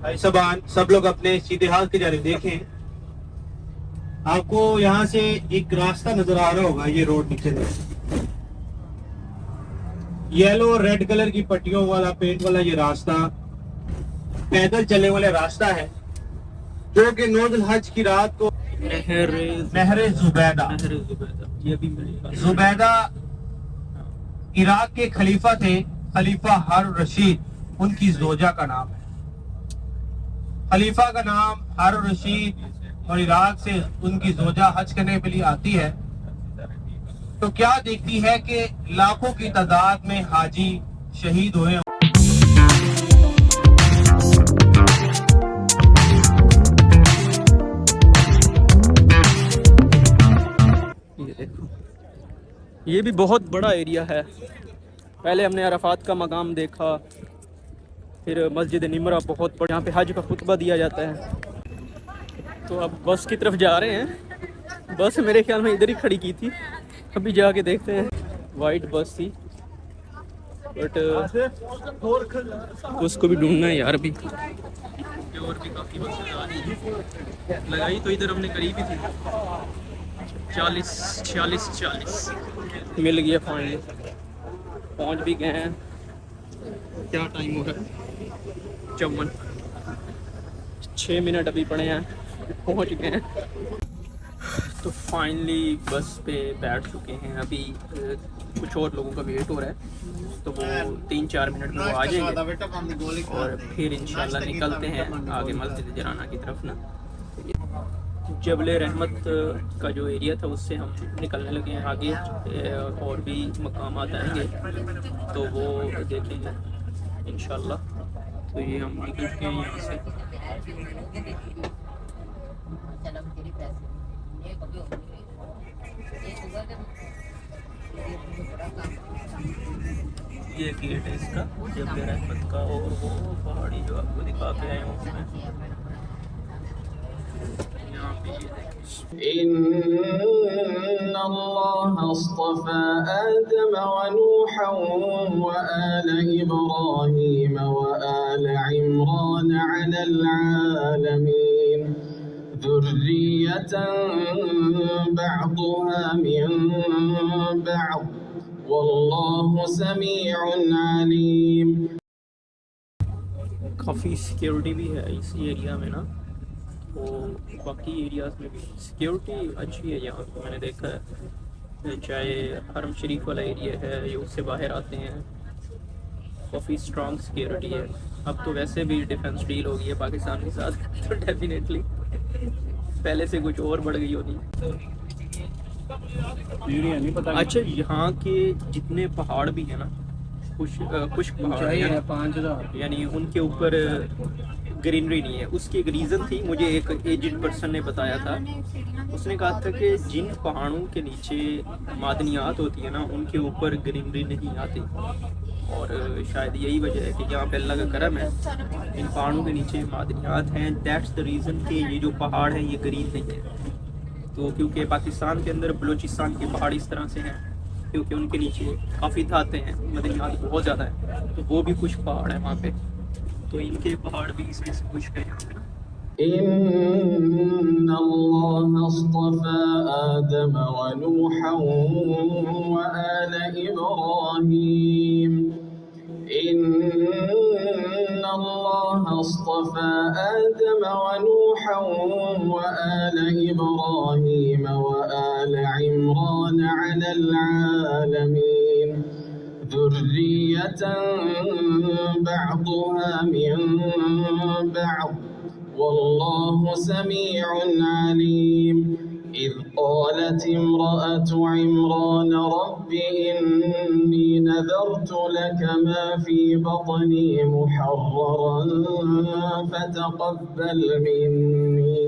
भाई साहबान सब लोग अपने सीधे हाथ की जानिब देखें। आपको यहाँ से एक रास्ता नजर आ रहा होगा, ये रोड नीचे से येलो और रेड कलर की पट्टियों वाला पेंट वाला ये रास्ता पैदल चलने वाला रास्ता है, जो कि नौजुल हज की रात को नहर जुबैदा इराक के खलीफा थे, खलीफा हारून रशीद, उनकी जोजा का नाम है। खलीफा का नाम हारून रशीद और इराक से उनकी जोजा हज करने के लिए आती है, तो क्या देखती है कि लाखों की तादाद में हाजी शहीद हुए। ये देखो, ये भी बहुत बड़ा एरिया है। पहले हमने अरफात का मकाम देखा, फिर मस्जिद निमरा बहुत बड़ा, यहाँ पे हज का खुतबा दिया जाता है। तो अब बस की तरफ जा रहे हैं। बस मेरे ख्याल में इधर ही खड़ी की थी, अभी जाके देखते हैं। वाइट बस थी, बट उसको भी ढूंढना है यार अभी। और भी काफ़ी बसें आ रही हैं, लगाई तो इधर हमने करीब ही थी। 40 मिल गया फाइनली, पहुंच भी गए हैं। क्या टाइम हो रहा है? 54, 6 मिनट अभी पड़े हैं, पहुंच गए हैं। तो फाइनली बस पे बैठ चुके हैं। अभी कुछ और लोगों का वेट हो रहा है, तो वो 3-4 मिनट में वो आ जाएंगे और फिर इंशाल्लाह निकलते हैं आगे मस्जिद जराना की तरफ ना। जबल रहमत का जो एरिया था उससे हम निकलने लगे हैं आगे, और भी मकामात आएंगे तो वो देखेंगे इंशाल्लाह। तो ये हम निकल चुके हैं यहाँ से। ये गेट है इसका, जबल रहमत का, और वो पहाड़ी जो आपको दिखा के आए हैं उसमें إن الله اصطفى آدم ونوحا وآل إبراهيم وآل عمران على العالمين ذرية بعضها من بعض والله سميع عليم. काफ़ी सिक्योरिटी भी है इस एरिया में ना, तो बाकी एरियाज़ में भी सिक्योरिटी अच्छी है यहाँ पे। मैंने देखा है, चाहे हरम शरीफ वाला एरिया है या उससे बाहर आते हैं, काफ़ी स्ट्रॉन्ग सिक्योरिटी है। अब तो वैसे भी डिफेंस डील हो गई है पाकिस्तान के साथ, तो डेफिनेटली पहले से कुछ और बढ़ गई होनी। अच्छा, यहाँ के जितने पहाड़ भी हैं ना, कुछ पहाड़ है 5000, यानी उनके ऊपर ग्रीनरी नहीं है। उसकी एक रीज़न थी, मुझे एक एजेड पर्सन ने बताया था। उसने कहा था कि जिन पहाड़ों के नीचे मादनियात होती है ना, उनके ऊपर ग्रीनरी नहीं आती, और शायद यही वजह है कि यहाँ पे अल्लाह का करम है, इन पहाड़ों के नीचे मादनियात हैं। दैट्स द रीज़न कि ये जो पहाड़ हैं ये ग्रीन नहीं है। तो क्योंकि पाकिस्तान के अंदर बलूचिस्तान के पहाड़ इस तरह से हैं, क्योंकि उनके नीचे काफ़ी धाते हैं, मदनियात बहुत ज़्यादा है, तो वो भी कुछ पहाड़ है वहाँ पे, तो इनके पहाड़ भी इसमें से कुछ है। إن الله اصطفى آدم ونوحا وآل إبراهيم إن الله اصطفى آدم ونوحا وآل إبراهيم وآل عمران على العالمين ذرية بعضها من بعض والله سميع عليم. إذ قالت امرأة عمران رب إني نذرت لك ما في بطني محررا فتقبل مني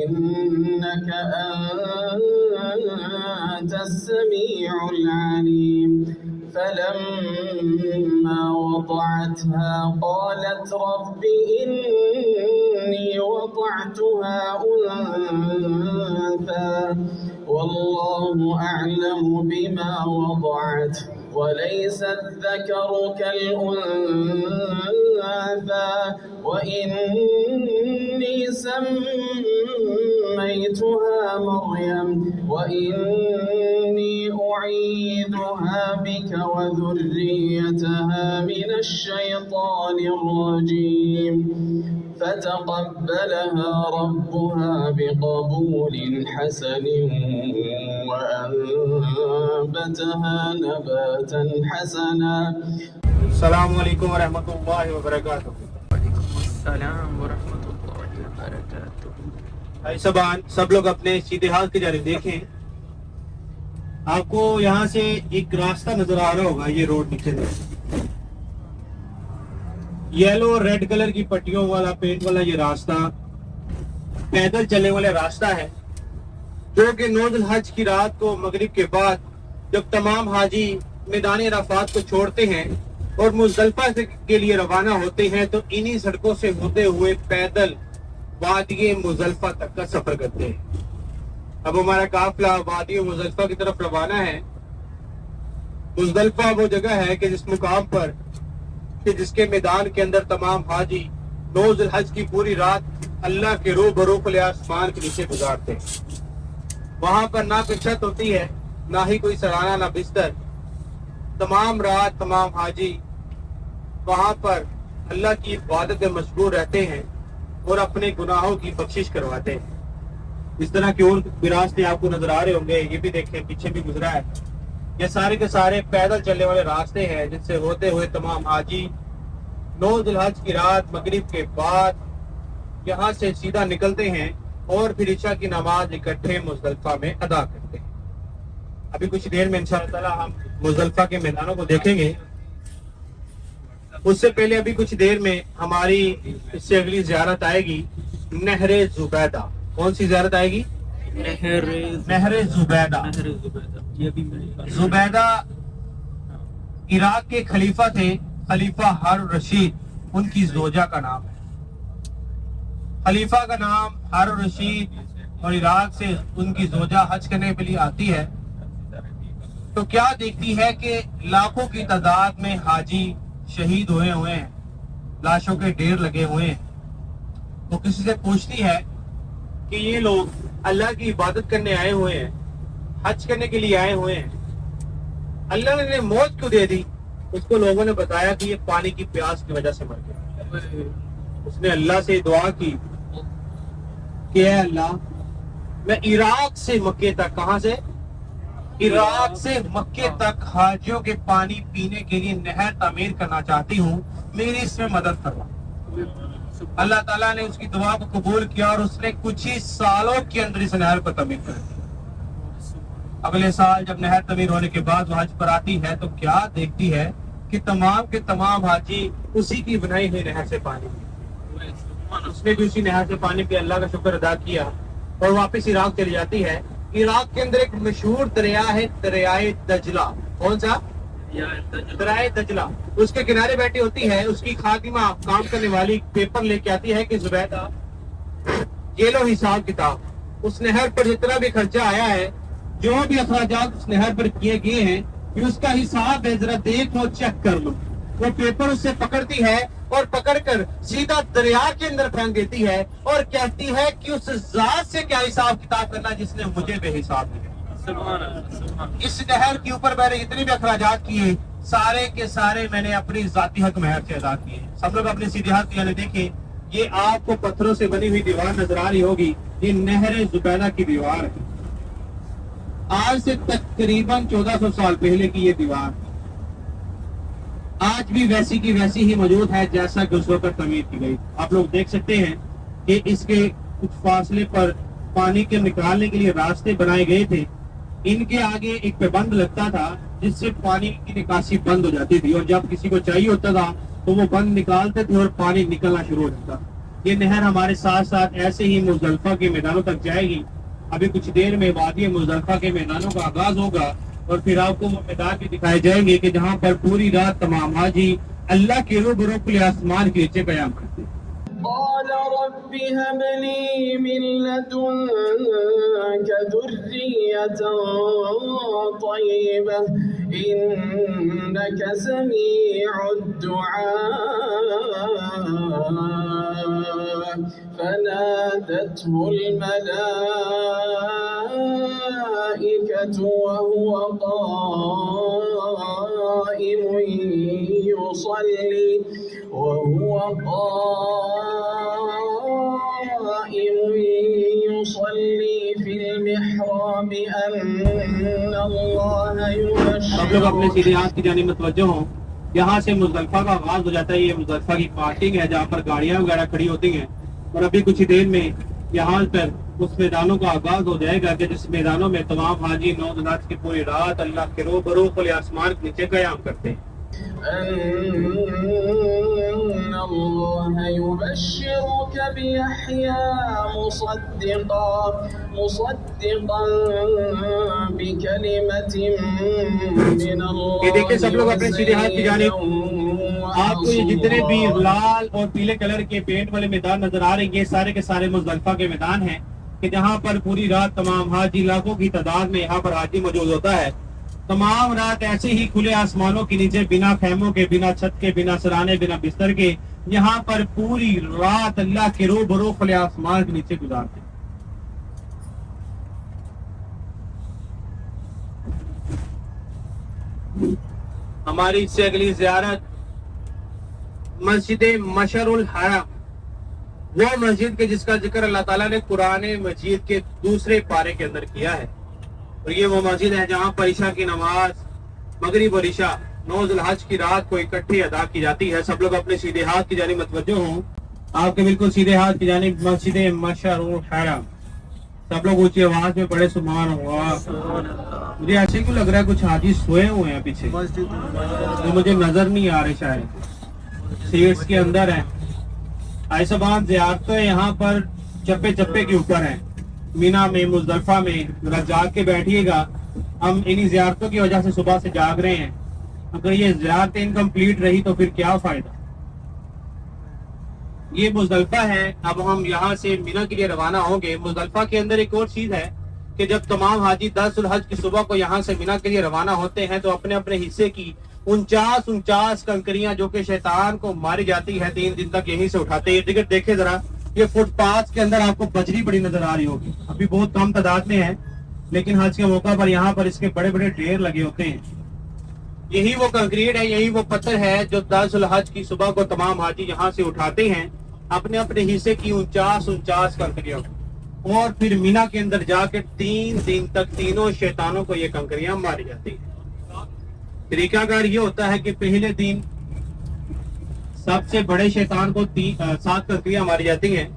إنك أنت السميع العليم. فلما وضعتها قالت رب إني وضعتها أنثى والله أعلم بما وضعت وليس الذكر كالأنثى وإني سميتها مريم وإني أعيذها بك وذريتها من الشيطان الرجيم فتقبلها ربها بقبول حسن وأنبتها نباتا حسنا. السلام علیکم ورحمۃ اللہ وبرکاتہ. السلام ورحمۃ اللہ وبرکاتہ. بھائی سبان سب لوگ اپنے سیدھے ہاتھ کی جانب دیکھیں. آپ کو یہاں سے ایک راستہ نظر آ رہا ہوگا. یہ روڈ نیچے سے یلو اور ریڈ کلر کی پٹیوں والا پینٹ والا یہ راستہ پیدل چلنے والا راستہ ہے جو کہ 9 ذی الحج کی رات کو مغرب کے بعد جب تمام حاجی میدان عرفات کو چھوڑتے ہیں اور مزدلفہ کے لیے روانہ ہوتے ہیں تو انہی سڑکوں سے ہوتے ہوئے پیدل وادی مزدلفہ تک کا سفر کرتے ہیں. اب ہمارا قافلہ وادی مزدلفہ کی طرف روانہ ہے. مزدلفہ وہ جگہ ہے کہ جس مقام پر کہ جس کے میدان کے اندر تمام حاجی 9 ذی الحج کی پوری رات اللہ کے روبرو کھلے آسمان کے نیچے گزارتے ہیں. وہاں پر نہ کوئی چھت ہوتی ہے, نہ ہی کوئی سرانہ, نہ بستر. تمام رات تمام حاجی وہاں پر اللہ کی عبادت میں مشغول رہتے ہیں اور اپنے گناہوں کی بخشش کرواتے ہیں. اس طرح کے اور بھی راستے آپ کو نظر آ رہے ہوں گے. یہ بھی دیکھیں پیچھے بھی گزرا ہے. یہ سارے کے سارے پیدل چلنے والے راستے ہیں جن سے ہوتے ہوئے تمام حاجی 9 ذی الحج کی رات مغرب کے بعد یہاں سے سیدھا نکلتے ہیں اور پھر عشاء کی نماز اکٹھے مزدلفہ میں ادا کرتے ہیں. ابھی کچھ دیر میں انشاءاللہ تعالی ہم مزدلفہ کے میدانوں کو دیکھیں گے. اس سے پہلے ابھی کچھ دیر میں ہماری اس سے اگلی زیارت آئے گی نہر زبیدہ. کون سی زیارت آئے گی؟ نہر زبیدہ. زبیدہ عراق کے خلیفہ تھے, خلیفہ ہارون رشید ان کی زوجہ کا نام ہے. خلیفہ کا نام ہارون رشید اور عراق سے ان کی زوجہ حج کرنے کے لیے آتی ہے تو کیا دیکھتی ہے کہ لاکھوں کی تعداد میں حاجی شہید ہوئے ہیں, لاشوں کے ڈھیر لگے ہوئے ہیں. تو کسی سے پوچھتی ہے کہ یہ لوگ اللہ کی عبادت کرنے آئے ہوئے ہیں, حج کرنے کے لیے آئے ہوئے ہیں, اللہ نے موت کیوں دے دی؟ اس کو لوگوں نے بتایا کہ یہ پانی کی پیاس کی وجہ سے مر گئے. اس نے اللہ سے دعا کی کہ اے اللہ, میں عراق سے مکے تک, کہاں سے؟ عراق سے مکے تک حاجیوں کے پانی پینے کے لیے نہر تعمیر کرنا چاہتی ہوں, میری اس میں مدد کروا. اللہ تعالیٰ نے اس کی دعا کو قبول کیا اور اس نے کچھ ہی سالوں کے اندر اس نہر کو تعمیر کر دیا. اگلے سال جب نہر تعمیر ہونے کے بعد وہ حج پر آتی ہے تو کیا دیکھتی ہے کہ تمام کے تمام حاجی اسی کی بنائی ہوئی نہر سے پانی پی. اس نے بھی اسی نہر سے پانی پی, اللہ کا شکر ادا کیا اور واپس عراق چلی جاتی ہے. عراق کے اندر ایک مشہور دریا ہے دریائے دجلہ. کون سا؟ دریائے دجلہ. اس کے کنارے بیٹھی ہوتی ہے. اس کی خادمہ کام کرنے والی پیپر لے کے آتی ہے کہ زبیدہ یہ لو حساب کتاب, اس نہر پر جتنا بھی خرچہ آیا ہے, جو بھی اخراجات اس نہر پر کیے گئے ہیں, یہ اس کا حساب ہے, ذرا دیکھ لو, چیک کر لو. وہ پیپر اس سے پکڑتی ہے اور پکڑ کر سیدھا دریا کے اندر پھینک دیتی ہے اور کہتی ہے کہ اس ذات سے کیا حساب کتاب کرنا جس نے مجھے بے حساب دیا. اس نہر کے اوپر میں نے جتنے بھی اخراجات کیے سارے کے سارے میں نے اپنی ذاتی حق مہر سے ادا کیے. سب لوگ اپنے سیدھے ہاتھ کی دیکھیں. یہ آپ کو پتھروں سے بنی ہوئی دیوار نظر آ رہی ہوگی. یہ نہر زبیدہ کی دیوار ہے. آج سے تقریباً 1400 سال پہلے کی یہ دیوار آج بھی ویسی کی ویسی ہی موجود ہے جیسا کہ اس وقت تعمیر کی گئی. آپ لوگ دیکھ سکتے ہیں کہ اس کے کچھ فاصلے پر پانی کے نکالنے کے لیے راستے بنائے گئے تھے. ان کے آگے ایک پابند لگتا تھا جس سے پانی کی نکاسی بند ہو جاتی تھی, اور جب کسی کو چاہیے ہوتا تھا تو وہ بند نکالتے تھے اور پانی نکلنا شروع ہو جاتا. یہ نہر ہمارے ساتھ ساتھ ایسے ہی مزدلفہ کے میدانوں تک جائے گی. ابھی کچھ دیر میں وادی مزدلفہ کے میدانوں کا آغاز ہوگا اور پھر آپ کو وہ میدان بھی دکھائے جائیں گے کہ جہاں پر پوری رات تمام حاجی اللہ کے روبرو کھلے آسمان کے نیچے قیام کرتے ہیں. قال رب هب لي من لدنك ذرية طيبة إنك سميع الدعاء فنادته الملائكة وهو قائم يصلي في المحراب أن الله सब लोग अपने सीधे हाथ की जानिब मुतवज्जो हों। यहाँ से मुज़दलिफ़ा का आगाज हो जाता है। ये मुज़दलिफ़ा की पार्किंग है जहाँ पर गाड़ियाँ वगैरह खड़ी होती हैं, और अभी कुछ ही देर में यहाँ पर उस मैदानों का आगाज हो जाएगा कि जिस मैदानों में तमाम हाजी 9 ज़ुल्हज की पूरी रात अल्लाह के रूबरू खुले आसमान के नीचे क़याम करते हैं। أن الله يبشرك بيحيى مصدقا بكلمة من الله ये देखिए सब लोग अपने सीधे हाथ की जानिब। आपको ये जितने भी लाल और पीले कलर के पेंट वाले मैदान नजर आ रहे हैं, ये सारे के सारे मुज़दलिफ़ा के मैदान हैं कि जहाँ पर पूरी रात तमाम हाजी, लाखों की तादाद में यहाँ पर हाजी मौजूद होता है। तमाम रात ऐसे ही खुले आसमानों के नीचे, बिना खैमों के, बिना छत के, बिना सराने, बिना बिस्तर के, यहाँ पर पूरी रात अल्लाह के रूबरू खुले आसमान के नीचे गुजारते हैं। हमारी इससे अगली ज़ियारत मस्जिद मशरुल हरम, वो मस्जिद के जिसका जिक्र अल्लाह ताला ने कुरान मजीद के दूसरे पारे के अंदर किया है। और ये वो मस्जिद है जहाँ पर इशा की नमाज, मगरिब और इशा 9 ज़ुल्हज की रात को इकट्ठी अदा की जाती है। सब लोग अपने सीधे हाथ की जानिब मुतवज्जो हों। आपके बिल्कुल सीधे हाथ की जानिब मस्जिद मशरुल हरम। सब लोग ऊंची आवाज में पढ़े सुभान अल्लाह। मुझे ऐसे क्यों लग रहा है कुछ हाजी सोए हुए हैं पीछे, जो मुझे नजर नहीं आ रहे, शायद सीट्स के अंदर हैं। ऐसा बात ज़ियारतें यहाँ पर चप्पे चप्पे के ऊपर हैं। मीना में, मुज़दलिफ़ा में जरा जाग के बैठिएगा। हम इन्हीं ज़ियारतों की वजह से सुबह से जाग रहे हैं। अगर ये ज़ियारत इनकम्प्लीट रही तो फिर क्या फायदा। ये मुज़दलिफ़ा है। अब हम यहाँ से मीना के लिए रवाना होंगे। मुज़दलिफ़ा के अंदर एक और चीज है कि जब तमाम हाजी 10 ज़ुल्हज की सुबह को यहाँ से मीना के लिए रवाना होते हैं तो अपने अपने हिस्से की 49 कंकरियां जो कि शैतान को मारी जाती है 3 दिन तक यहीं से उठाते हैं। टिकट देखे जरा, ये फुटपाथ के अंदर आपको बजरी बड़ी नजर आ रही होगी। अभी बहुत कम तादाद में है, लेकिन हज के मौका पर यहाँ पर इसके बड़े बड़े ढेर लगे होते हैं। यही वो कंक्रीट है, यही वो पत्थर है जो 10 ज़ुल्हज की सुबह को तमाम हाजी यहाँ से उठाते हैं अपने अपने हिस्से की 49 कंकरियां, और फिर मीना के अंदर जाकर 3 दिन तक तीनों शैतानों को ये कंकरियां मारी जाती है। तरीकाकार ये होता है कि पहले दिन सबसे बड़े शैतान को 7 कंकरियां मारी जाती हैं,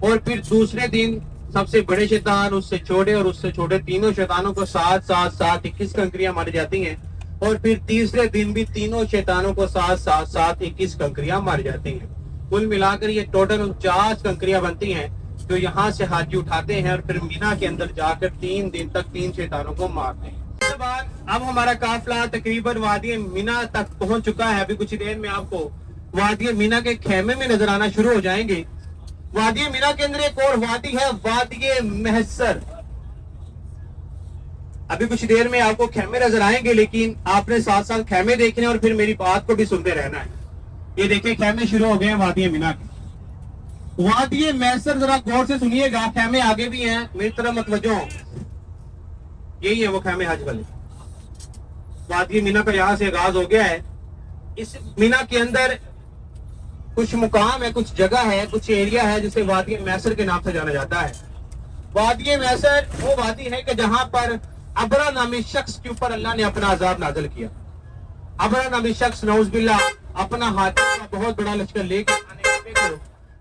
और फिर दूसरे दिन सबसे बड़े शैतान, उससे छोटे और उससे छोटे तीनों शैतानों को 7 21 कंकरियां मारी जाती हैं, और फिर तीसरे दिन भी तीनों शैतानों को 7 21 कंकरियां मारी जाती हैं। कुल मिलाकर ये टोटल 49 कंकरियां बनती हैं जो यहाँ से हाजी उठाते हैं और फिर मीना के अंदर जाकर 3 दिन तक 3 शैतानों को मारते हैं। इसके बाद अब हमारा काफिला तकरीबन वादी मीना तक पहुंच चुका है। अभी कुछ ही देर में आपको वादी मीना के खेमे में नजर आना शुरू हो जाएंगे। वादी मीना के अंदर एक और वादी है, वादी महसर। अभी कुछ देर में आपको खेमे नजर आएंगे, लेकिन आपने साथ साथ खेमे देखने और फिर मेरी बात को भी सुनते रहना है। ये देखिए खेमे शुरू हो गए हैं वादी मीना के। वादी महसर, जरा गौर से सुनिएगा, खेमे आगे भी हैं, मेरी तरफ मतवज्जो हो। यही है वो खेमे हज वाले। वादी मीना का यहाँ से आगाज हो गया है। इस मीना के अंदर कुछ मुकाम है, कुछ जगह है, कुछ एरिया है जिसे वादी महसर के नाम से जाना जाता है। वादी महसर वो वादी है कि जहां पर अबरा नामी शख्स के ऊपर अल्लाह ने अपना अजाब नाज़िल किया। अबरा नामी शख्स नौज़ुबिल्लाह अपना हाथी का बहुत बड़ा लश्कर लेकर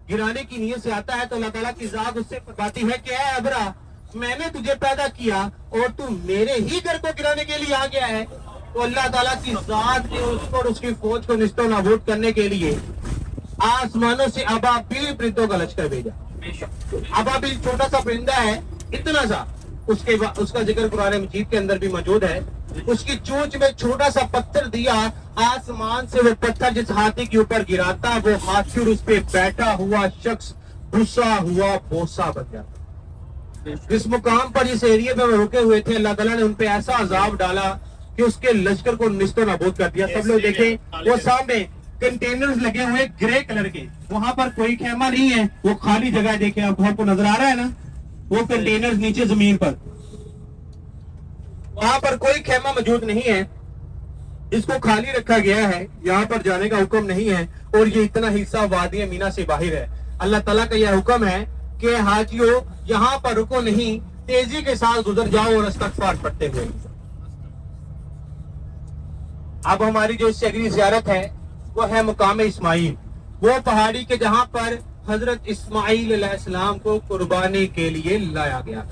गिराने की नीयत से आता है तो अल्लाह ताला की ज़ात उससे फरमाती है कि ऐ अबरा, मैंने तुझे पैदा किया और तू मेरे ही घर को गिराने के लिए आ गया है। तो अल्लाह ताला की ज़ात ने उसको और उसकी फौज को निस्तो नाबूद करने के लिए आसमानों से अबाबिल परिंदों का लश्कर भेजा। अबाबिल छोटा सा परिंदा है, इतना सा, उसका जिक्र कुरान मजीद के अंदर भी मौजूद है। उसकी चोंच में छोटा सा पत्थर दिया, आसमान से वो पत्थर जिस हाथी के ऊपर गिराता वो हाथी और उस पे बैठा हुआ शख्स भूसा हुआ बोसा बन जाता। जिस मुकाम पर इस एरिया में रुके हुए थे अल्लाह ताला ने उन पे ऐसा अजाब डाला کہ اس کے لشکر کو نشتو نابود کر دیا. سب لوگ دیکھیں وہ سامنے کنٹینرز لگے ہوئے گرے کلر کے, وہاں پر کوئی خیمہ نہیں ہے, وہ خالی جگہ ہے. دیکھیں آپ کو نظر آ رہا ہے نا, وہ کنٹینرز نیچے زمین پر, وہاں پر کوئی خیمہ موجود نہیں ہے, اس کو خالی رکھا گیا ہے, یہاں پر جانے کا حکم نہیں ہے. اور یہ اتنا حصہ وادی مینا سے باہر ہے. اللہ تعالیٰ کا یہ حکم ہے کہ حاجیوں یہاں پر رکو نہیں, تیزی کے ساتھ گزر جاؤ اور استغفار پڑھتے ہوئے. اب ہماری جو اس سے اگلی زیارت ہے وہ ہے مقام اسماعیل, وہ پہاڑی کے جہاں پر حضرت اسماعیل علیہ السلام کو قربانی کے لیے لایا گیا.